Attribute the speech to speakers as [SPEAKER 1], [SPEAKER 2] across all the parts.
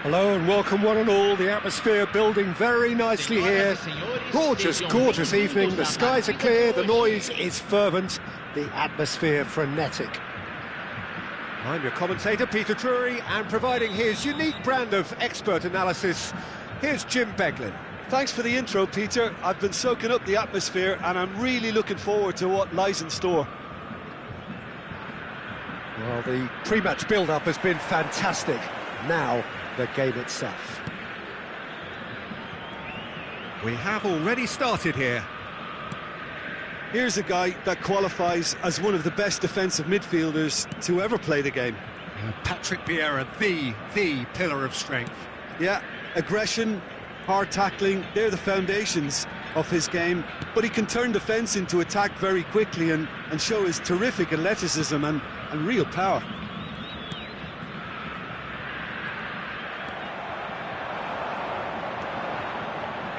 [SPEAKER 1] Hello and welcome one and all. The atmosphere building very nicely here. Gorgeous, gorgeous evening. The skies are clear, the noise is fervent, the atmosphere frenetic. I'm your commentator, Peter Drury, and providing his unique brand of expert analysis, here's Jim Beglin.
[SPEAKER 2] Thanks for the intro, Peter. I've been soaking up the atmosphere and I'm really looking forward to what lies in store.
[SPEAKER 1] Well, the pre-match build-up has been fantastic. Now, the game itself. We have already started here.
[SPEAKER 2] Here's a guy that qualifies as one of the best defensive midfielders to ever play the game.
[SPEAKER 1] Patrick Vieira, the pillar of strength.
[SPEAKER 2] Yeah, aggression, hard tackling, they're the foundations of his game, but he can turn defence into attack very quickly and show his terrific athleticism and real power.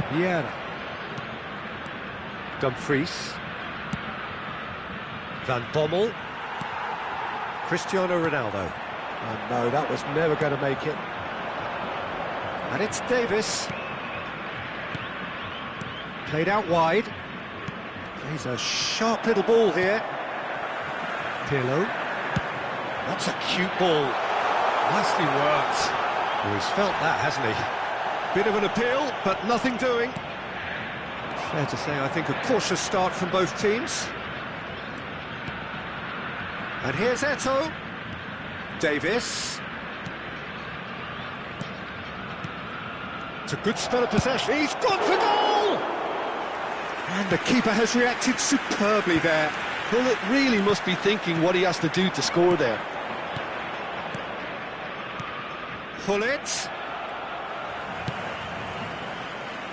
[SPEAKER 1] Vieira. Dumfries. Van Bommel. Cristiano Ronaldo. Oh no, that was never going to make it. And it's Davis. Played out wide. Plays a sharp little ball here. Pirlo. That's a cute ball. Nicely worked. Oh, he's felt that, hasn't he? Bit of an appeal, but nothing doing. Fair to say, I think a cautious start from both teams. And here's Eto'o. Davis. It's a good spell of possession. He's gone for goal! And the keeper has reacted superbly there.
[SPEAKER 2] Well, it really must be thinking what he has to do to score there.
[SPEAKER 1] Gullit.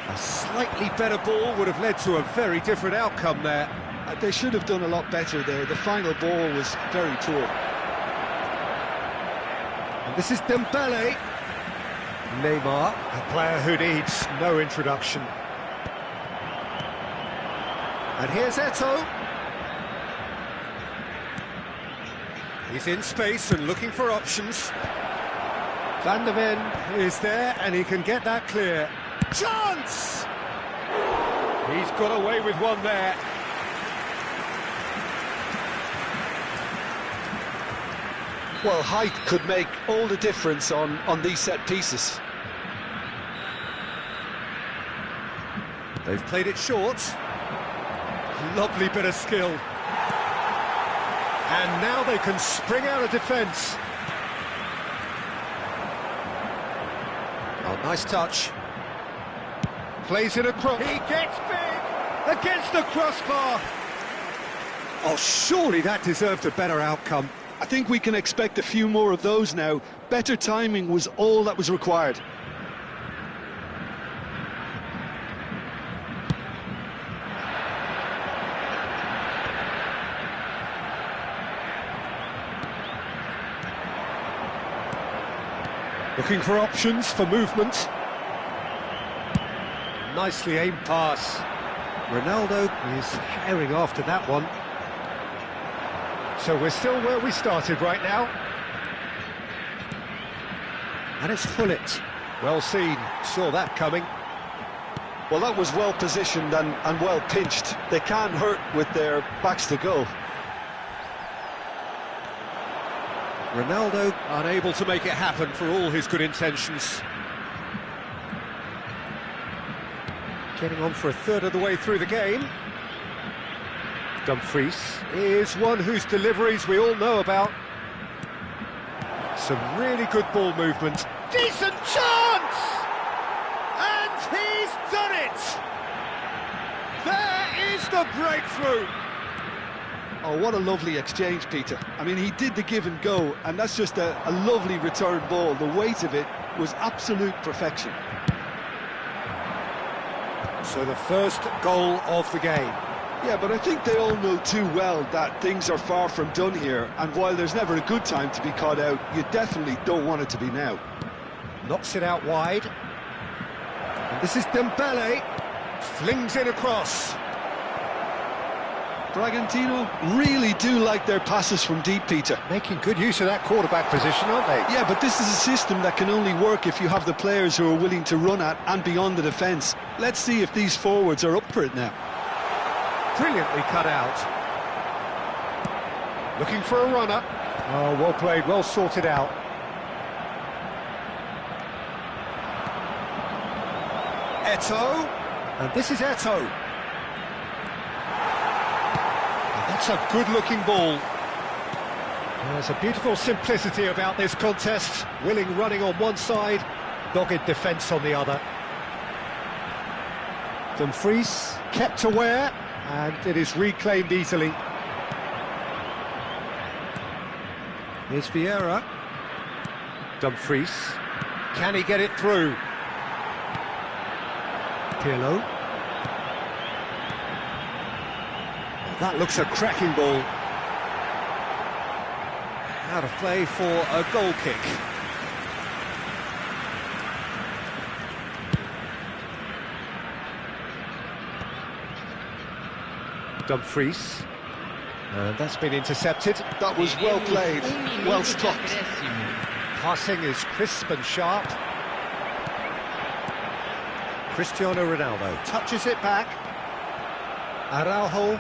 [SPEAKER 1] A slightly better ball would have led to a very different outcome there.
[SPEAKER 2] They should have done a lot better there. The final ball was very poor.
[SPEAKER 1] And this is Dembele. Neymar, a player who needs no introduction. And here's Eto'o. He's in space and looking for options. Van der Ven is there and he can get that clear. Chance! He's got away with one there.
[SPEAKER 2] Well, height could make all the difference on these set pieces.
[SPEAKER 1] They've played it short. Lovely bit of skill. And now they can spring out of defence. Oh, nice touch. Plays it across. He gets big against the crossbar. Oh, surely that deserved a better outcome.
[SPEAKER 2] I think we can expect a few more of those now. Better timing was all that was required.
[SPEAKER 1] Looking for options for movement. Nicely aimed pass. Ronaldo is herring after that one. So we're still where we started right now. And it's Hullet. Well seen, saw that coming.
[SPEAKER 2] Well, that was well positioned and well pinched. They can't hurt with their backs to goal.
[SPEAKER 1] Ronaldo unable to make it happen for all his good intentions. Getting on for a third of the way through the game. Dumfries is one whose deliveries we all know about. Some really good ball movement. Decent chance! And he's done it! There is the breakthrough!
[SPEAKER 2] Oh, what a lovely exchange, Peter. I mean, he did the give and go, and that's just a lovely return ball. The weight of it was absolute perfection.
[SPEAKER 1] So the first goal of the game.
[SPEAKER 2] Yeah, but I think they all know too well that things are far from done here, and while there's never a good time to be caught out, you definitely don't want it to be now.
[SPEAKER 1] Knocks it out wide. And this is Dembele. Flings it across.
[SPEAKER 2] Bragantino really do like their passes from deep, Peter.
[SPEAKER 1] Making good use of that quarterback position, aren't they?
[SPEAKER 2] Yeah, but this is a system that can only work if you have the players who are willing to run at and beyond the defence. Let's see if these forwards are up for it now.
[SPEAKER 1] Brilliantly cut out. Looking for a runner. Oh, well played, well sorted out. Eto'o. And this is Eto'o. That's a good-looking ball. There's a beautiful simplicity about this contest. Willing running on one side, dogged defence on the other. Dumfries kept aware, and it is reclaimed easily. Here's Vieira. Dumfries. Can he get it through? Pirlo. That looks a cracking ball. Out of play for a goal kick. Dumfries. And that's been intercepted.
[SPEAKER 2] That was well played, well stopped.
[SPEAKER 1] Passing is crisp and sharp. Cristiano Ronaldo touches it back. Araujo.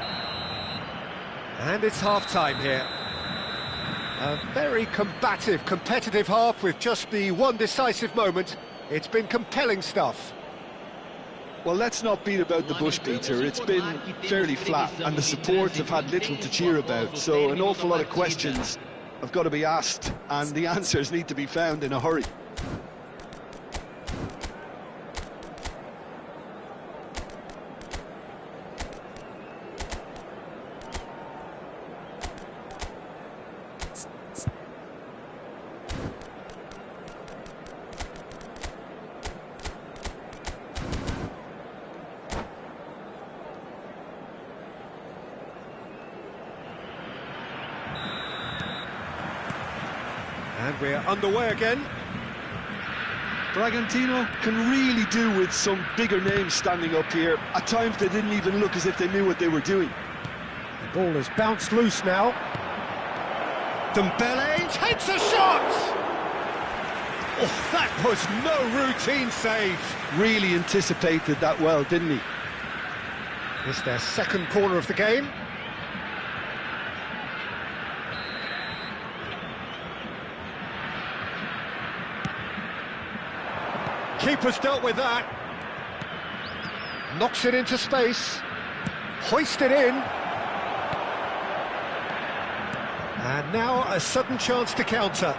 [SPEAKER 1] And it's half-time here. A very combative, competitive half with just the one decisive moment. It's been compelling stuff.
[SPEAKER 2] Well, let's not beat about the bush, Peter. It's been fairly flat, and the supports have had little to cheer about, so an awful lot of questions have got to be asked, and the answers need to be found in a hurry.
[SPEAKER 1] And we're underway again.
[SPEAKER 2] Bragantino can really do with some bigger names standing up here. At times they didn't even look as if they knew what they were doing.
[SPEAKER 1] The ball has bounced loose now. Dembele takes a shot! Oh, that was no routine save.
[SPEAKER 2] Really anticipated that well, didn't he?
[SPEAKER 1] It's their second corner of the game. Keeper's dealt with that. Knocks it into space. Hoisted in. And now a sudden chance to counter.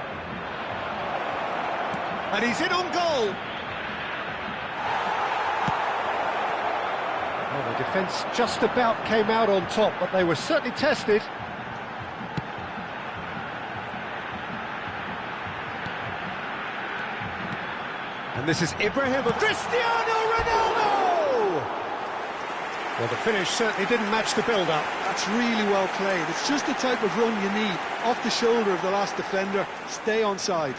[SPEAKER 1] And he's in on goal. Well, the defence just about came out on top, but they were certainly tested. And this is Ibrahimovic. Cristiano Ronaldo! Well, the finish certainly didn't match the build-up.
[SPEAKER 2] That's really well played. It's just the type of run you need. Off the shoulder of the last defender, stay onside.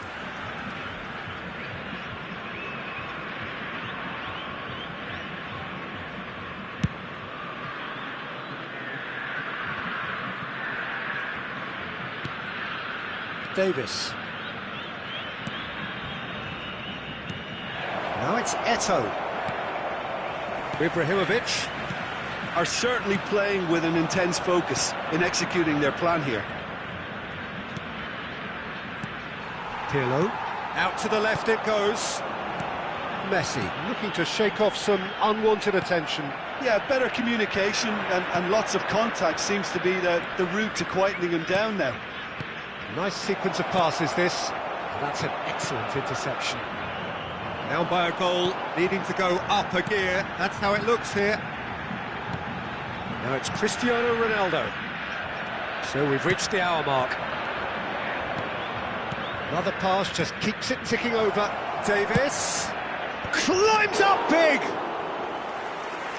[SPEAKER 1] Davis. Now it's Eto'o. Ibrahimovic
[SPEAKER 2] are certainly playing with an intense focus in executing their plan here.
[SPEAKER 1] Pirlo. Out to the left it goes. Messi looking to shake off some unwanted attention.
[SPEAKER 2] Yeah, better communication and lots of contact seems to be the route to quietening him down now.
[SPEAKER 1] Nice sequence of passes this. That's an excellent interception. Now by a goal, needing to go up a gear. That's how it looks here. Now it's Cristiano Ronaldo. So we've reached the hour mark. Another pass just keeps it ticking over. Davis climbs up big.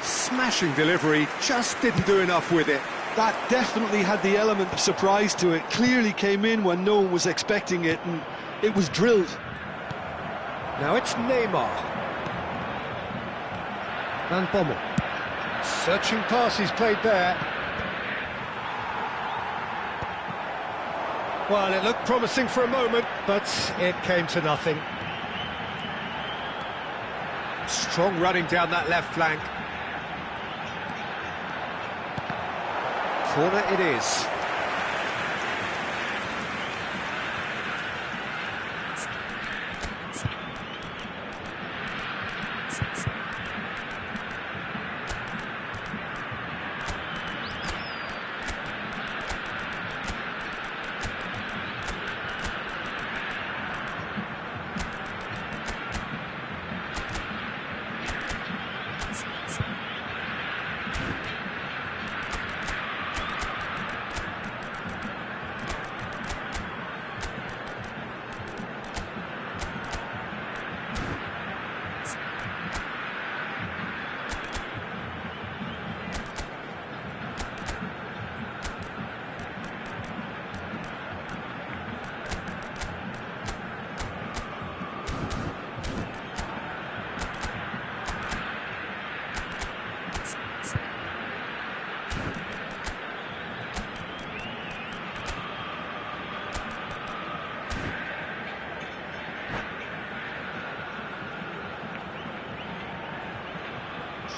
[SPEAKER 1] Smashing delivery, just didn't do enough with it.
[SPEAKER 2] That definitely had the element of surprise to it. Clearly came in when no one was expecting it, and it was drilled.
[SPEAKER 1] Now it's Neymar. Van Bommel. Searching passes played there. Well, it looked promising for a moment, but it came to nothing. Strong running down that left flank. Corner it is.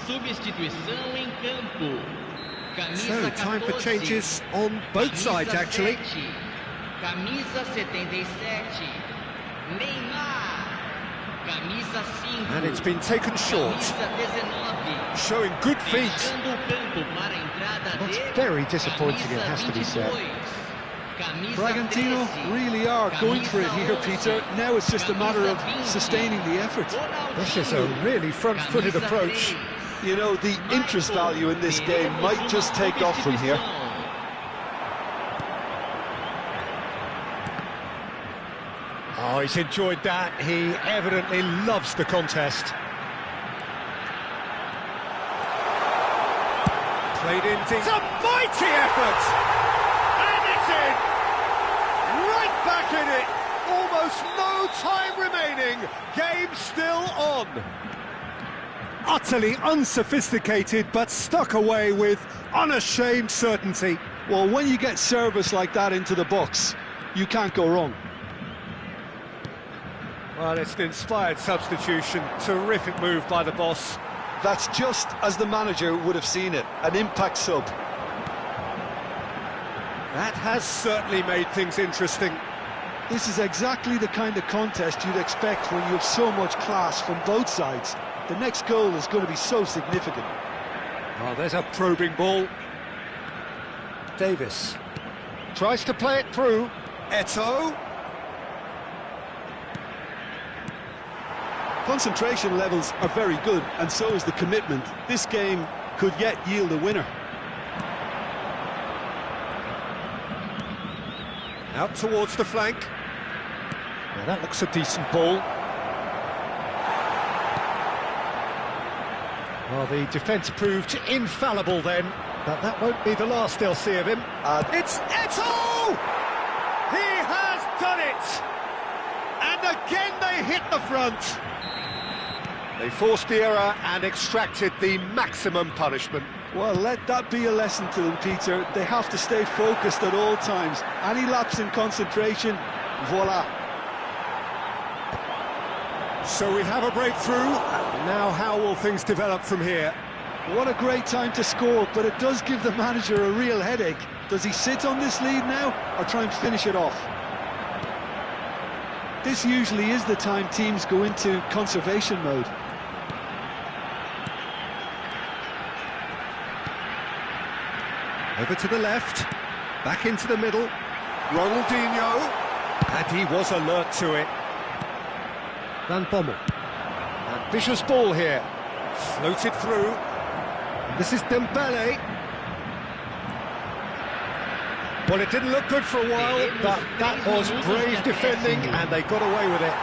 [SPEAKER 3] Substituição em campo.
[SPEAKER 1] So, time for changes on both sides, actually.
[SPEAKER 3] Camisa 77. Neymar. Camisa 5.
[SPEAKER 1] And it's been taken short.
[SPEAKER 3] Camisa 19.
[SPEAKER 1] Showing good feet.
[SPEAKER 3] Fechando o campo para a entrada
[SPEAKER 1] That's
[SPEAKER 3] de
[SPEAKER 1] very disappointing, it has to be said.
[SPEAKER 2] Bragantino really are going for it here, Peter. Now it's just a matter of sustaining the effort.
[SPEAKER 1] This is a really front-footed approach.
[SPEAKER 2] You know, the interest value in this game might just take off from here.
[SPEAKER 1] Oh, he's enjoyed that. He evidently loves the contest. Played in deep. It's a mighty effort! And it's in! Right back in it! Almost no time remaining. Game still on. Utterly unsophisticated, but stuck away with unashamed certainty.
[SPEAKER 2] Well, when you get service like that into the box, you can't go wrong.
[SPEAKER 1] Well, it's an inspired substitution. Terrific move by the boss.
[SPEAKER 2] That's just as the manager would have seen it, an impact sub.
[SPEAKER 1] That has certainly made things interesting.
[SPEAKER 2] This is exactly the kind of contest you'd expect when you have so much class from both sides. The next goal is going to be so significant.
[SPEAKER 1] Oh, there's a probing ball. Davis tries to play it through.
[SPEAKER 2] Eto'o. Concentration levels are very good, and so is the commitment. This game could yet yield a winner.
[SPEAKER 1] Out towards the flank. Now that looks a decent ball. Well, the defence proved infallible then, but that won't be the last they'll see of him. It's Eto'o! He has done it! And again they hit the front. They forced the error and extracted the maximum punishment.
[SPEAKER 2] Well, let that be a lesson to them, Peter. They have to stay focused at all times. Any lapse in concentration, voila.
[SPEAKER 1] So we have a breakthrough. Now how will things develop from here?
[SPEAKER 2] What a great time to score, but it does give the manager a real headache. Does he sit on this lead now, or try and finish it off? This usually is the time teams go into conservation mode.
[SPEAKER 1] Over to the left, back into the middle. Ronaldinho, and he was alert to it. Van Bommel. Ambitious ball here. Floated through. This is Dembele. Well, it didn't look good for a while, but that was brave defending, and they got away with it.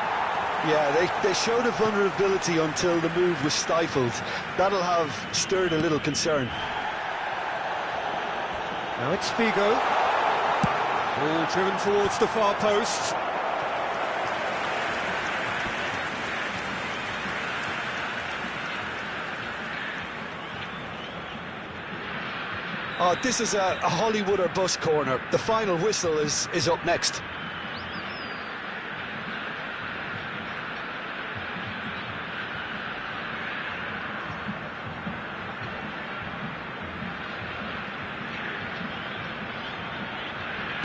[SPEAKER 2] Yeah, they showed a vulnerability until the move was stifled. That'll have stirred a little concern.
[SPEAKER 1] Now it's Figo. Ball driven towards the far post.
[SPEAKER 2] Oh, this is a Hollywood or bust corner. The final whistle is up next.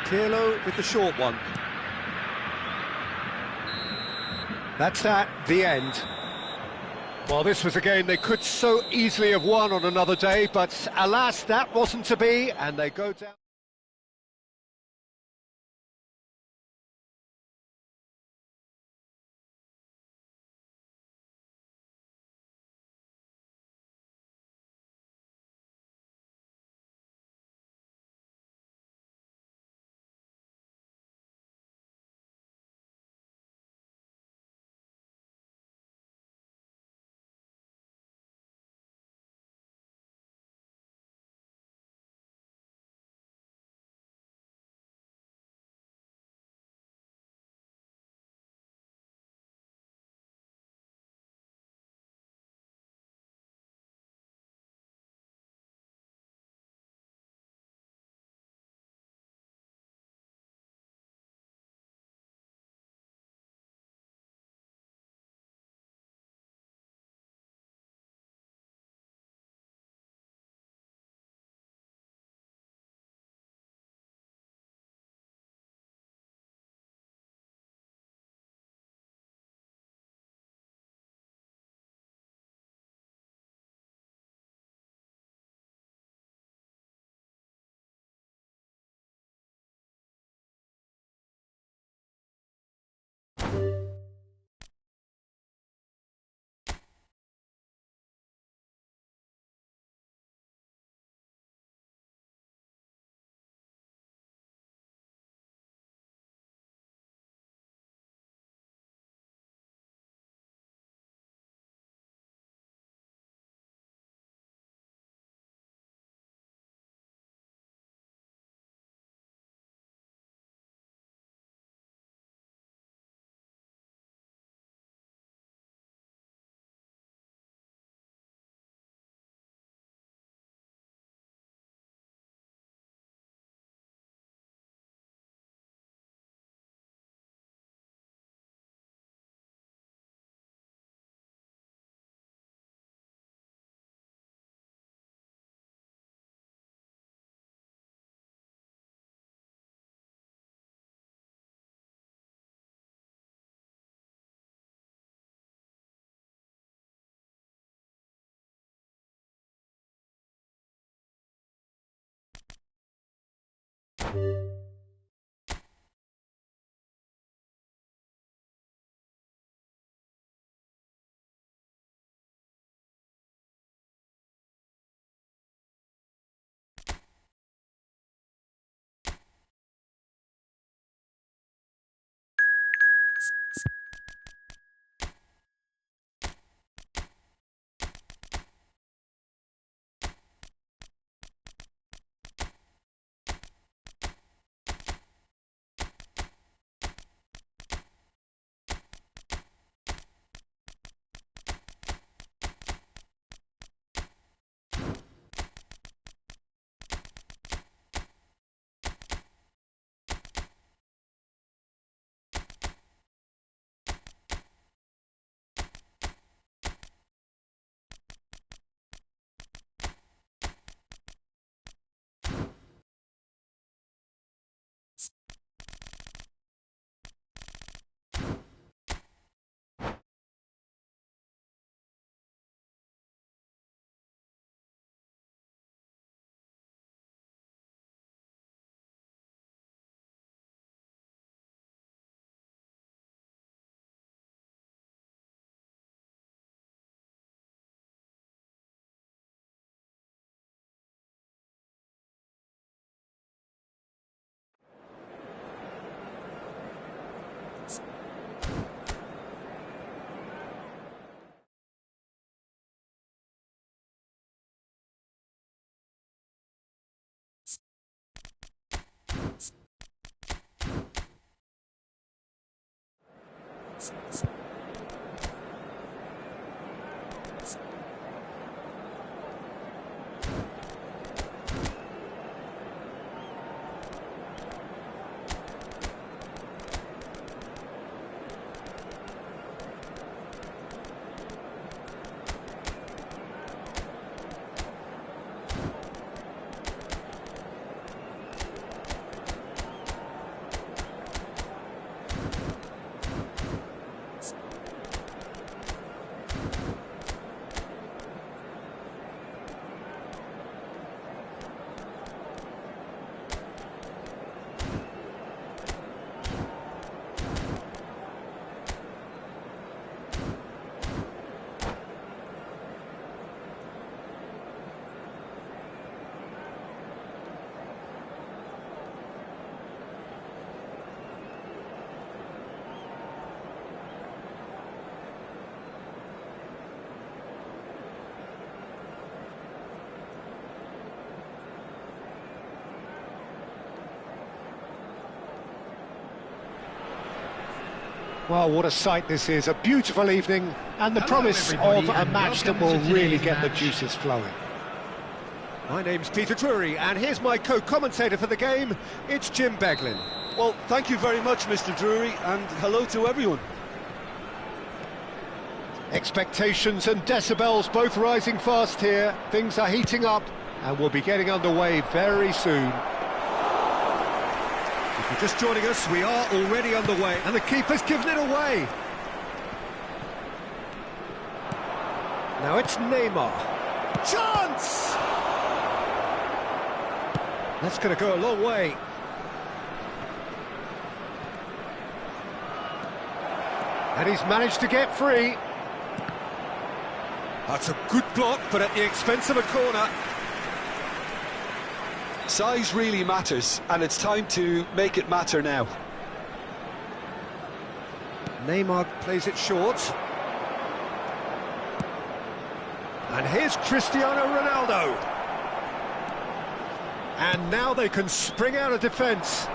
[SPEAKER 1] Pirlo with the short one. That's that, the end. Well, this was a game they could so easily have won on another day, but alas, that wasn't to be, and they go down. Well, what a sight this is, a beautiful evening, and the promise of a match that will really get the juices flowing. My name's Peter Drury, and here's my co-commentator for the game, it's Jim Beglin.
[SPEAKER 2] Well, thank you very much, Mr. Drury, and hello to everyone.
[SPEAKER 1] Expectations and decibels both rising fast here, things are heating up, and we'll be getting underway very soon. If you're just joining us, we are already underway, and the keeper's given it away. Now it's Neymar. Chance! That's going to go a long way. And he's managed to get free. That's a good block, but at the expense of a corner.
[SPEAKER 2] Size really matters, and it's time to make it matter now.
[SPEAKER 1] Neymar plays it short. And here's Cristiano Ronaldo. And now they can spring out of defence.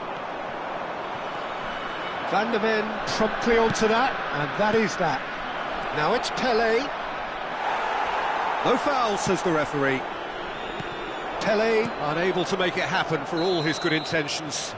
[SPEAKER 1] Van der Ven promptly onto that, and that is that. Now it's Pelé. No foul, says the referee. Pelé unable to make it happen for all his good intentions.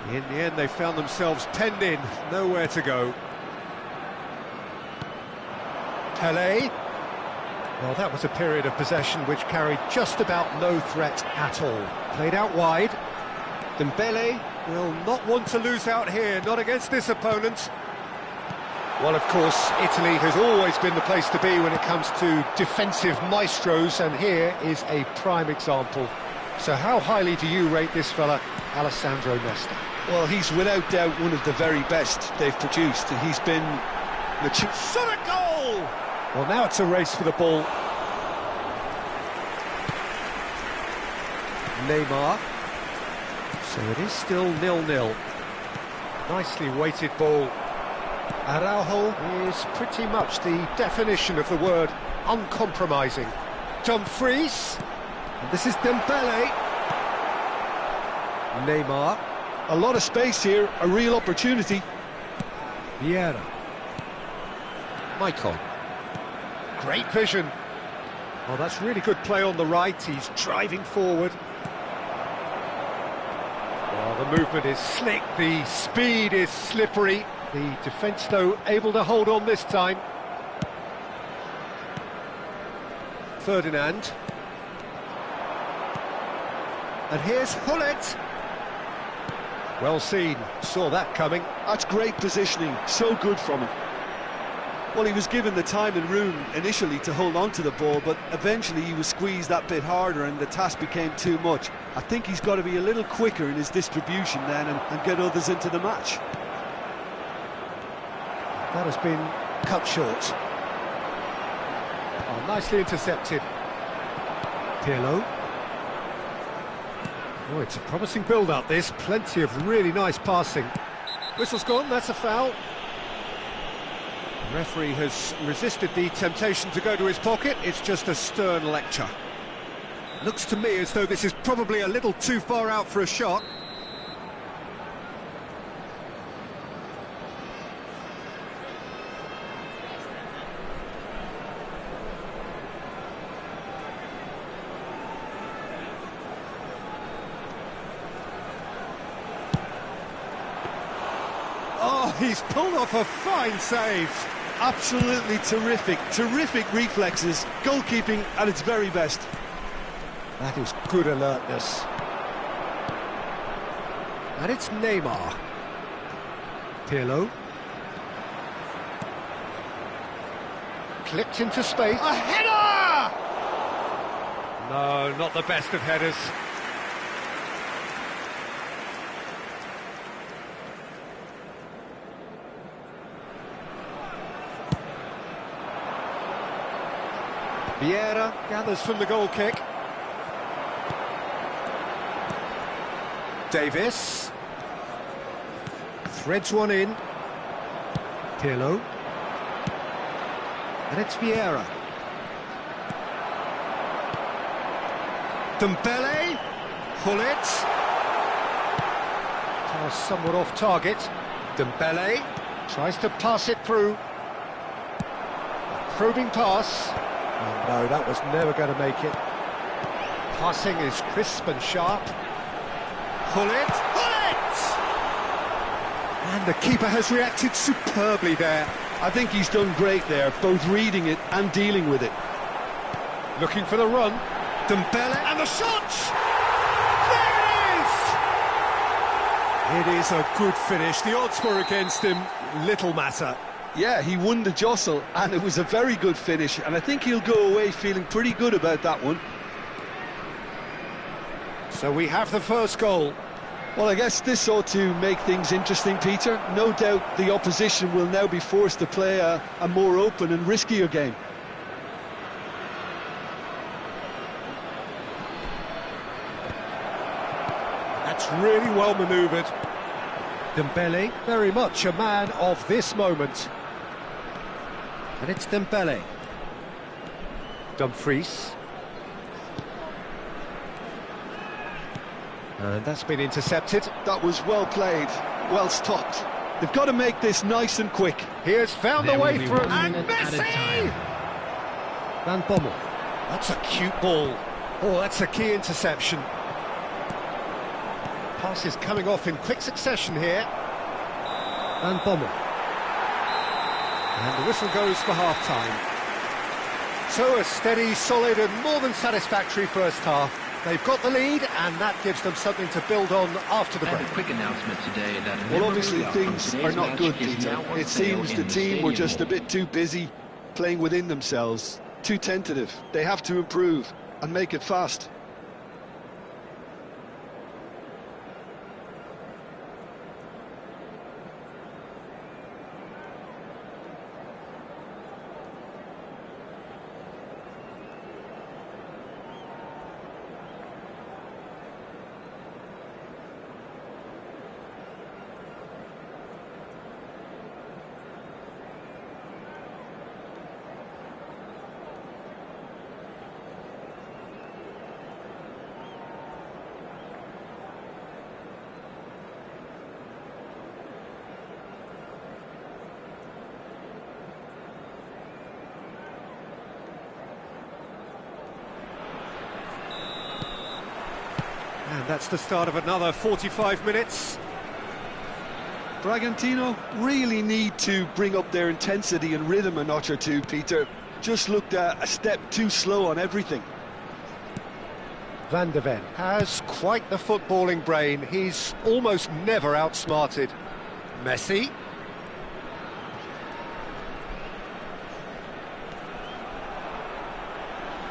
[SPEAKER 1] In the end, they found themselves penned in, nowhere to go. Pelé. Well, that was a period of possession which carried just about no threat at all. Played out wide. Dembele will not want to lose out here, not against this opponent. Well, of course, Italy has always been the place to be when it comes to defensive maestros, and here is a prime example. So how highly do you rate this fella, Alessandro Nesta?
[SPEAKER 2] Well, he's without doubt one of the very best they've produced. He's been mature.
[SPEAKER 1] Shot a goal! Well, now it's a race for the ball. Neymar. So it is still 0-0. Nicely weighted ball. Araujo is pretty much the definition of the word uncompromising. Dumfries. And this is Dembele. Neymar.
[SPEAKER 2] A lot of space here, a real opportunity.
[SPEAKER 1] Vieira. Michael. Great vision. Oh, that's really good play on the right. He's driving forward. Well, the movement is slick, the speed is slippery. The defence, though, able to hold on this time. Ferdinand. And here's Hullet. Well seen, saw that coming.
[SPEAKER 2] That's great positioning, so good from him. Well, he was given the time and room initially to hold on to the ball, but eventually he was squeezed that bit harder and the task became too much. I think he's got to be a little quicker in his distribution then and get others into the match.
[SPEAKER 1] That has been cut short. Oh, nicely intercepted. Pirlo. Oh, it's a promising build-up, this. Plenty of really nice passing. Whistle's gone, that's a foul. The referee has resisted the temptation to go to his pocket. It's just a stern lecture. Looks to me as though this is probably a little too far out for a shot. Oh, he's pulled off a fine save.
[SPEAKER 2] Absolutely terrific reflexes, goalkeeping at its very best.
[SPEAKER 1] That is good alertness. And it's Neymar. Pirlo. Clipped into space. A header! No, not the best of headers. Vieira gathers from the goal kick. Davis. Threads one in. Pirlo. And it's Vieira. Dembele. Hullet. Pass somewhat off target. Dembele tries to pass it through. A probing pass. Oh, no, that was never going to make it. Passing is crisp and sharp. Hullet! And the keeper has reacted superbly there.
[SPEAKER 2] I think he's done great there, both reading it and dealing with it.
[SPEAKER 1] Looking for the run. Dembele, and the shot! There it is! It is a good finish. The odds were against him. Little matter.
[SPEAKER 2] Yeah, he won the jostle, and it was a very good finish, and I think he'll go away feeling pretty good about that one.
[SPEAKER 1] So we have the first goal.
[SPEAKER 2] Well, I guess this ought to make things interesting, Peter. No doubt the opposition will now be forced to play a more open and riskier game.
[SPEAKER 1] That's really well manoeuvred. Dembele, very much a man of this moment. And it's Dembele. Dumfries. And that's been intercepted.
[SPEAKER 2] That was well played, well stopped. They've got to make this nice and quick.
[SPEAKER 1] He has found the way through. And Messi! Van Bommel. That's a cute ball. Oh, that's a key interception. Passes coming off in quick succession here. Van Bommel. And the whistle goes for half-time. So a steady, solid and more than satisfactory first half. They've got the lead and that gives them something to build on after the break.
[SPEAKER 4] I have a quick announcement today that...
[SPEAKER 2] Well, obviously things are not good, Peter. It seems the team were just a bit too busy playing within themselves, too tentative. They have to improve and make it fast.
[SPEAKER 1] And that's the start of another 45 minutes.
[SPEAKER 2] Bragantino really need to bring up their intensity and rhythm a notch or two, Peter. Just looked a step too slow on everything.
[SPEAKER 1] Van de Ven has quite the footballing brain. He's almost never outsmarted. Messi.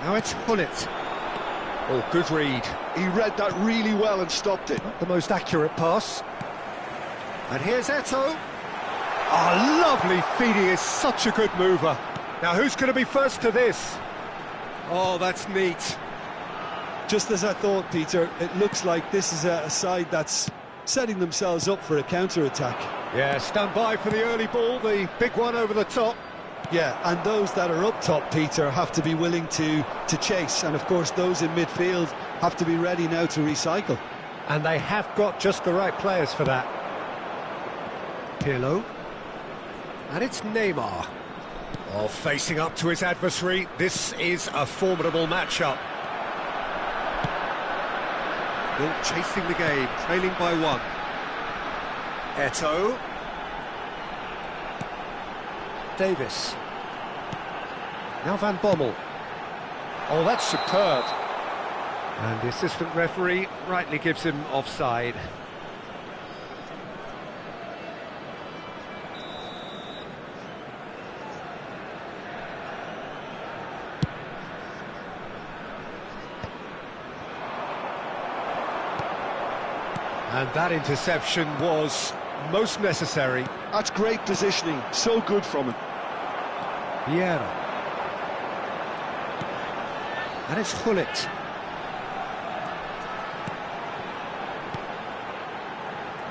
[SPEAKER 1] Now it's Gullit. Oh, good read.
[SPEAKER 2] He read that really well and stopped it.
[SPEAKER 1] Not the most accurate pass. And here's Eto'o. Oh, lovely feed. He is such a good mover. Now, who's going to be first to this? Oh, that's neat.
[SPEAKER 2] Just as I thought, Peter, it looks like this is a side that's setting themselves up for a counter-attack.
[SPEAKER 1] Yeah, stand by for the early ball, the big one over the top.
[SPEAKER 2] Yeah, and those that are up top, Peter, have to be willing to chase. And, of course, those in midfield have to be ready now to recycle.
[SPEAKER 1] And they have got just the right players for that. Pirlo. And it's Neymar. Oh, facing up to his adversary. This is a formidable matchup. Still chasing the game, trailing by one. Eto'o. Davis. Now Van Bommel. Oh, that's superb. And the assistant referee rightly gives him offside. And that interception was most necessary.
[SPEAKER 2] That's great positioning, so good from him.
[SPEAKER 1] Vieira. And it's Gullit.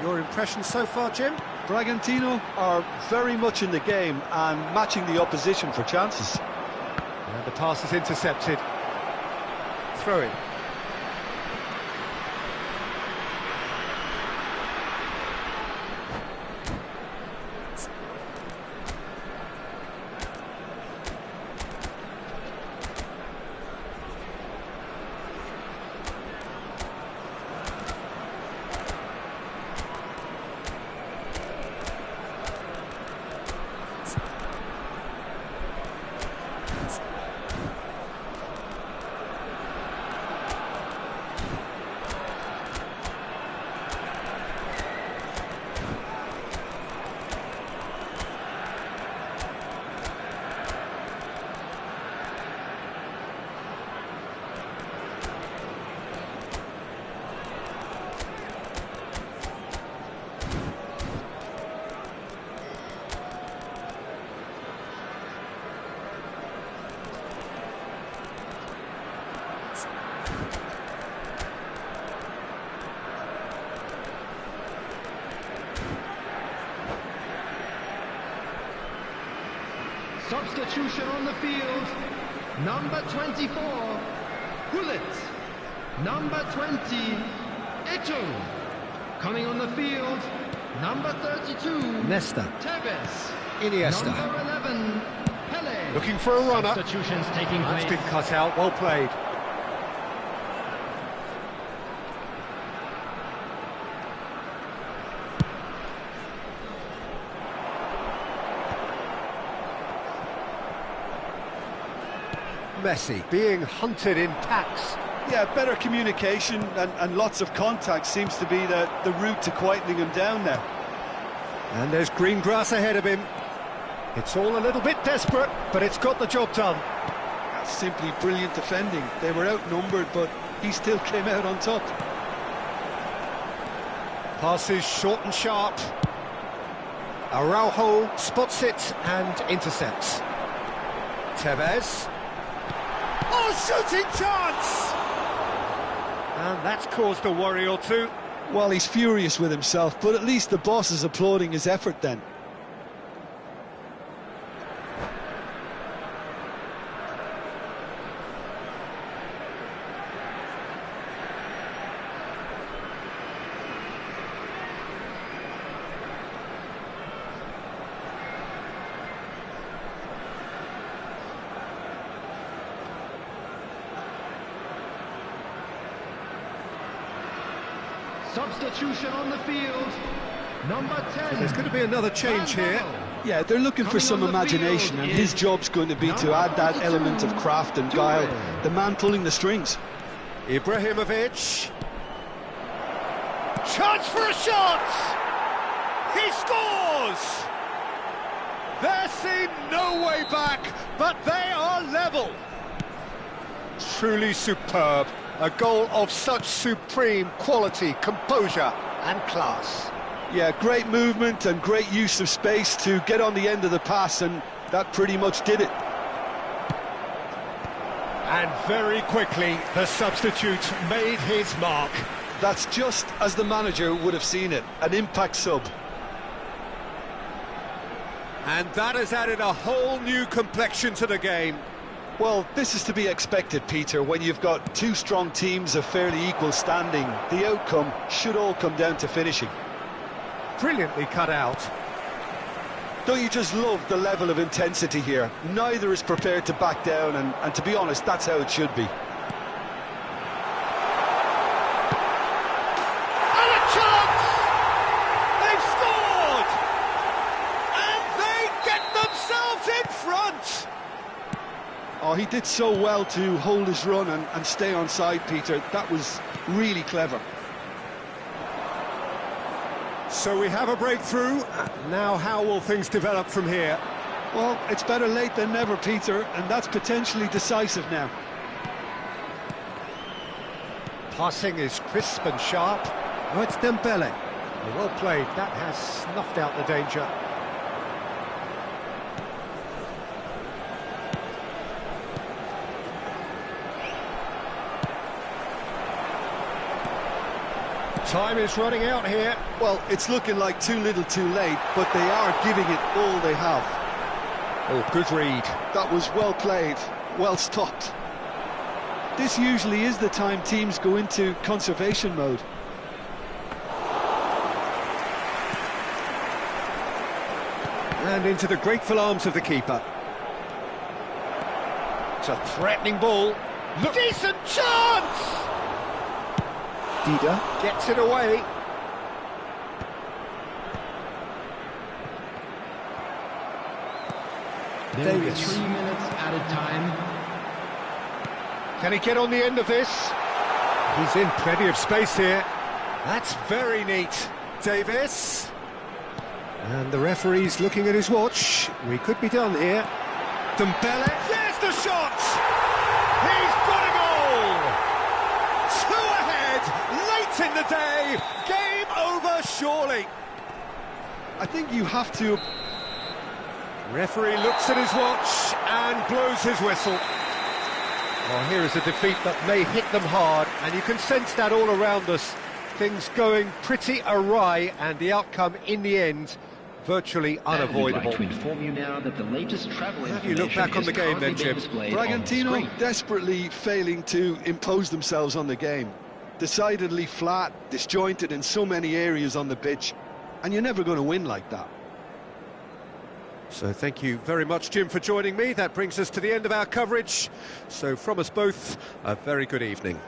[SPEAKER 1] Your impression so far, Jim?
[SPEAKER 2] Bragantino are very much in the game and matching the opposition for chances.
[SPEAKER 1] And the pass is intercepted. Throw in.
[SPEAKER 5] Substitution on the field, number 24, Gullit, number 20, Eto'o. Coming on the field, number 32,
[SPEAKER 1] Nesta.
[SPEAKER 5] Tevez,
[SPEAKER 1] Iniesta.
[SPEAKER 5] number 11, Pele.
[SPEAKER 1] Looking for a runner.
[SPEAKER 5] Substitutions taking place.
[SPEAKER 1] That's been cut out, well played. Messi, being hunted in packs.
[SPEAKER 2] Yeah, better communication and lots of contact seems to be the route to quietening him down there.
[SPEAKER 1] And there's green grass ahead of him. It's all a little bit desperate, but it's got the job done.
[SPEAKER 2] That's simply brilliant defending. They were outnumbered, but he still came out on top.
[SPEAKER 1] Passes short and sharp. Araujo spots it and intercepts. Tevez. Oh, shooting chance! And that's caused a worry or two.
[SPEAKER 2] Well, he's furious with himself, but at least the boss is applauding his effort then.
[SPEAKER 5] Substitution on the field. Number 10.
[SPEAKER 1] So there's going to be another change here.
[SPEAKER 2] Yeah, they're looking for some imagination, and his job's going to be to add that element of craft and guile. The man pulling the strings.
[SPEAKER 1] Ibrahimovic. Chance for a shot! He scores! There seemed no way back, but they are level. Truly superb. A goal of such supreme quality, composure and class.
[SPEAKER 2] Yeah, great movement and great use of space to get on the end of the pass, and that pretty much did it.
[SPEAKER 1] And very quickly, the substitute made his mark.
[SPEAKER 2] That's just as the manager would have seen it, an impact sub.
[SPEAKER 1] And that has added a whole new complexion to the game.
[SPEAKER 2] Well, this is to be expected, Peter, when you've got two strong teams of fairly equal standing. The outcome should all come down to finishing.
[SPEAKER 1] Brilliantly cut out.
[SPEAKER 2] Don't you just love the level of intensity here? Neither is prepared to back down, and to be honest, that's how it should be.
[SPEAKER 1] And a chance! They've scored! And they get themselves in front!
[SPEAKER 2] Oh, he did so well to hold his run and stay on side, Peter. That was really clever.
[SPEAKER 1] So we have a breakthrough. Now how will things develop from here?
[SPEAKER 2] Well, it's better late than never, Peter, and that's potentially decisive now.
[SPEAKER 1] Passing is crisp and sharp. Oh, it's Dembele. Well played. That has snuffed out the danger. Time is running out here.
[SPEAKER 2] Well, it's looking like too little too late, but they are giving it all they have.
[SPEAKER 1] Oh, good read.
[SPEAKER 2] That was well played, well stopped. This usually is the time teams go into conservation mode.
[SPEAKER 1] And into the grateful arms of the keeper. It's a threatening ball. Look. Decent chance! JaiDa gets it away.
[SPEAKER 5] There will be
[SPEAKER 1] Davis.
[SPEAKER 5] 3 minutes added time.
[SPEAKER 1] Can he get on the end of this? He's in plenty of space here. That's very neat. Davis. And the referee's looking at his watch. We could be done here. Dembele. There's the shot! He's got a goal! 2 ahead, late in the day. Game over, surely.
[SPEAKER 2] I think you have to...
[SPEAKER 1] Referee looks at his watch and blows his whistle. Well, here is a defeat that may hit them hard, and you can sense that all around us. Things going pretty awry, and the outcome in the end virtually unavoidable.
[SPEAKER 4] I'd like to inform you now that the latest travel
[SPEAKER 1] How do you look back on the game then, Jim?
[SPEAKER 2] Bragantino desperately failing to impose themselves on the game. Decidedly flat, disjointed in so many areas on the pitch, and you're never going to win like that.
[SPEAKER 1] So thank you very much, Jim, for joining me. That brings us to the end of our coverage. So from us both, a very good evening.